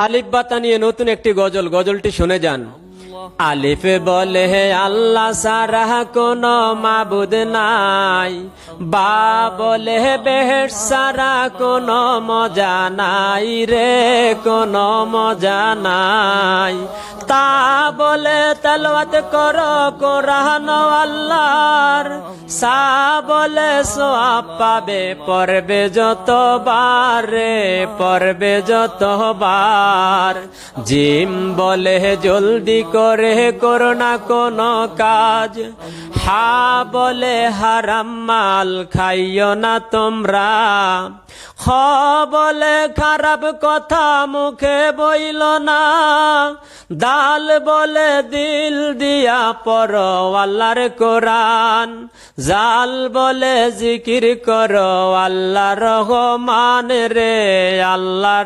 আলিফ বাতা নিয়ে নতুন একটি গজল, গজলটি শুনে যান। আলিফ বলে হে আল্লাহ সারা কোন মাবুদ নাই, বা বলে হে বেহেশ সারা কোন মজা নাই রে, কোন মজা নাই। তা বলে তেলাওয়াত করো কোরআন আল্লাহর, সা বলে সওয়াব পাবে পড়বে যতবার রে, পড়বে যতবার। জিম বলে জলদি করে করো না কোনো কাজ, হা বলে হারাম মাল খাইও না তোমরা, খ বলে খারাপ কথা মুখে বইল না, দাল বলে দিল দিয়া পড়ো আল্লাহর কোরআন, জাল বলে জিকির করো আল্লাহ রহমান রে, আল্লাহ